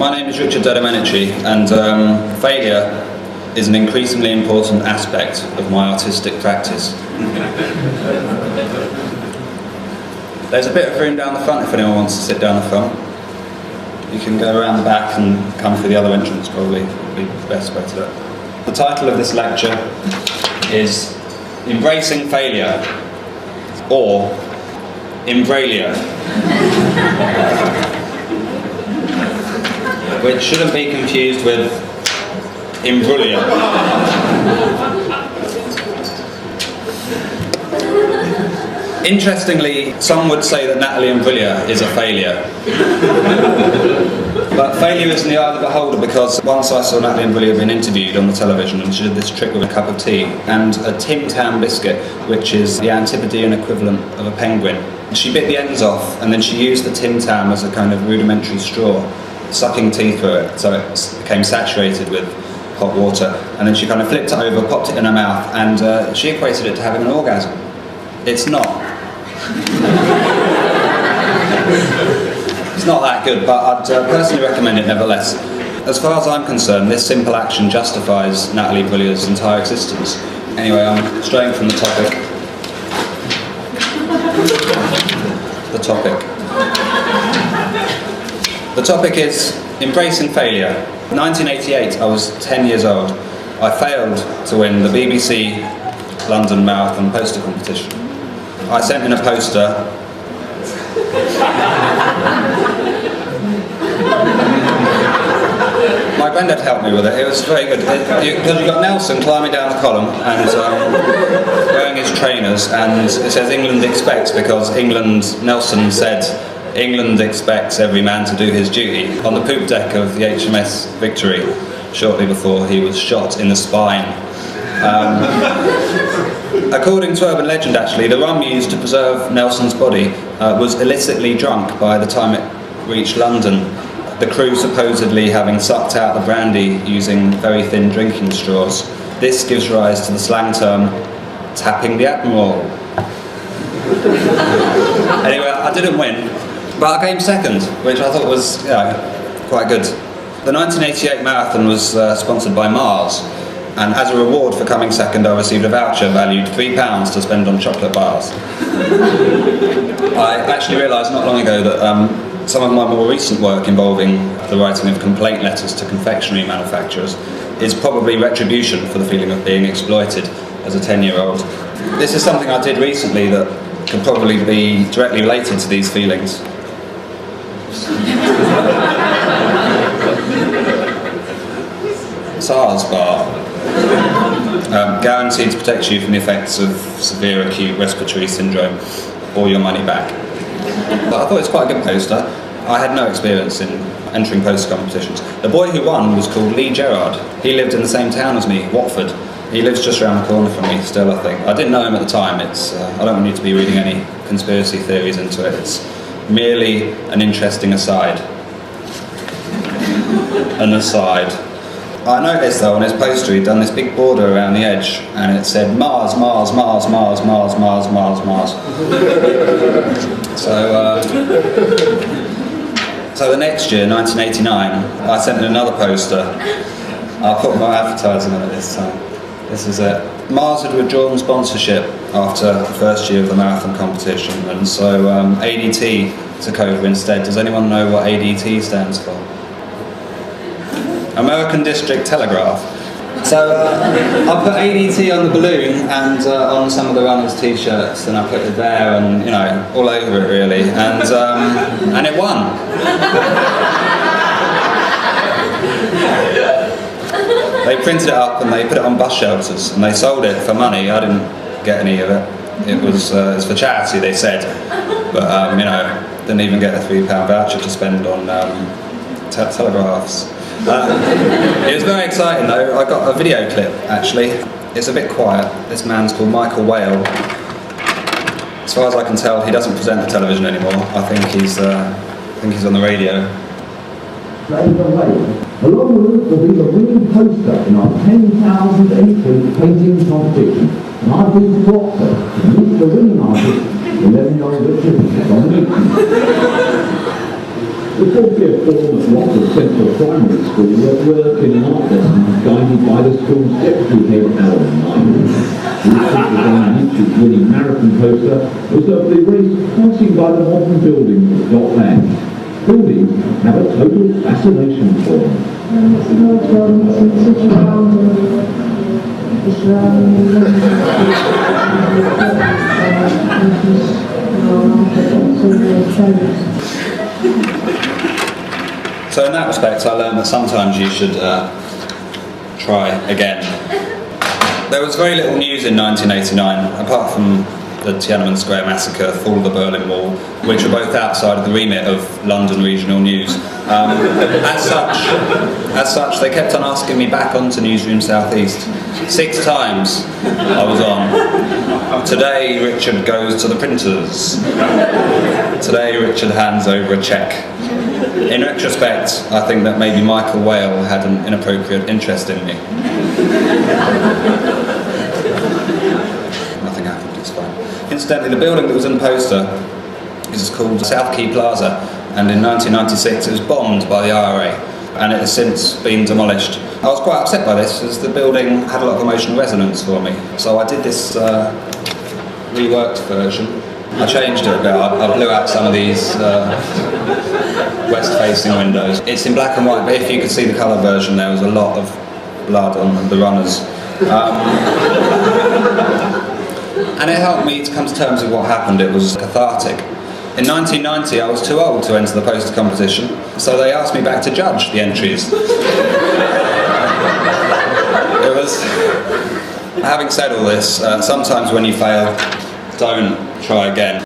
My name is Richard DeDomenici, and failure is an increasingly important aspect of my artistic practice. There's a bit of room down the front if anyone wants to sit down the front. You can go around the back and come through the other entrance, probably would be the best way to do it. The title of this lecture is Embracing Failure, or Imbralia, which shouldn't be confused with Imbruglia. Interestingly, some would say that Natalie Imbruglia is a failure. But failure is in the eye of the beholder, because once I saw Natalie Imbruglia being interviewed on the television, and she did this trick with a cup of tea and a Tim Tam biscuit, which is the Antipodean equivalent of a penguin. She bit the ends off, and then she used the Tim Tam as a kind of rudimentary straw, sucking tea through it, so it became saturated with hot water, and then she kind of flipped it over, popped it in her mouth, and she equated it to having an orgasm. It's not. It's not that good, but I'd personally recommend it nevertheless. As far as I'm concerned, this simple action justifies Natalie Imbriglia's entire existence. Anyway, I'm straying from the topic. The topic is embracing failure. In 1988, I was 10 years old. I failed to win the BBC London Marathon poster competition. I sent in a poster. My granddad helped me with it. It was very good. Because you got Nelson climbing down the column and wearing his trainers, and it says England expects, because Nelson said, England expects every man to do his duty, on the poop deck of the HMS Victory, shortly before he was shot in the spine. According to urban legend, actually, the rum used to preserve Nelson's body was illicitly drunk by the time it reached London, the crew supposedly having sucked out the brandy using very thin drinking straws. This gives rise to the slang term, tapping the Admiral. Anyway, I didn't win, but I came second, which I thought was quite good. The 1988 marathon was sponsored by Mars, and as a reward for coming second, I received a voucher valued £3 to spend on chocolate bars. I actually realised not long ago that some of my more recent work involving the writing of complaint letters to confectionery manufacturers is probably retribution for the feeling of being exploited as a 10-year-old. This is something I did recently that could probably be directly related to these feelings. SARS bar. Guaranteed to protect you from the effects of severe acute respiratory syndrome, or your money back. But I thought it's quite a good poster. I had no experience in entering poster competitions. The boy who won was called Lee Gerard. He lived in the same town as me, Watford. He lives just around the corner from me still, I think. I didn't know him at the time. I don't want you to be reading any conspiracy theories into it. It's merely an interesting aside. An aside. I noticed though on his poster he'd done this big border around the edge, and it said Mars, Mars, Mars, Mars, Mars, Mars, Mars, Mars. So the next year, 1989, I sent in another poster. I'll put my advertising on it this time. This is it. Mars had withdrawn sponsorship after the first year of the marathon competition, and so ADT took over instead. Does anyone know what ADT stands for? American District Telegraph. So I put ADT on the balloon and on some of the runners' t-shirts, and I put it there, and all over it really, and it won. They printed it up and they put it on bus shelters and they sold it for money. I didn't get any of it. It was for charity, they said, but didn't even get a £3 voucher to spend on telegraphs. It was very exciting though. I got a video clip actually. It's a bit quiet. This man's called Michael Whale. As far as I can tell, he doesn't present the television anymore. I think he's on the radio. Along the route will be the winning poster in our 10,000 entry painting competition. And I've been to Watford to meet the winning artist, 11-year-old Richard DeDomenici. The 40th form at Rockford Central Primary School at work in an art lesson guided by the school's deputy head Alan Knight. DeDomenici winning marathon poster was of the race passing by the modern buildings of Scotland. Buildings have a total fascination for them. So in that respect, I learned that sometimes you should try again. There was very little news in 1989, apart from the Tiananmen Square massacre, fall of the Berlin Wall, which were both outside of the remit of London regional news. As such, they kept on asking me back onto Newsroom South East. 6 times I was on. Today Richard goes to the printers. Today Richard hands over a cheque. In retrospect, I think that maybe Michael Whale had an inappropriate interest in me. Nothing happened, it's fine. Incidentally, the building that was in the poster is called South Quay Plaza, and in 1996 it was bombed by the IRA, and it has since been demolished. I was quite upset by this, as the building had a lot of emotional resonance for me. So I did this reworked version. I changed it a bit. I blew out some of these west-facing windows. It's in black and white, but if you could see the colour version, there was a lot of blood on the runners. And it helped me to come to terms with what happened. It was cathartic. In 1990, I was too old to enter the poster competition, so they asked me back to judge the entries. It was... Having said all this, sometimes when you fail, don't try again.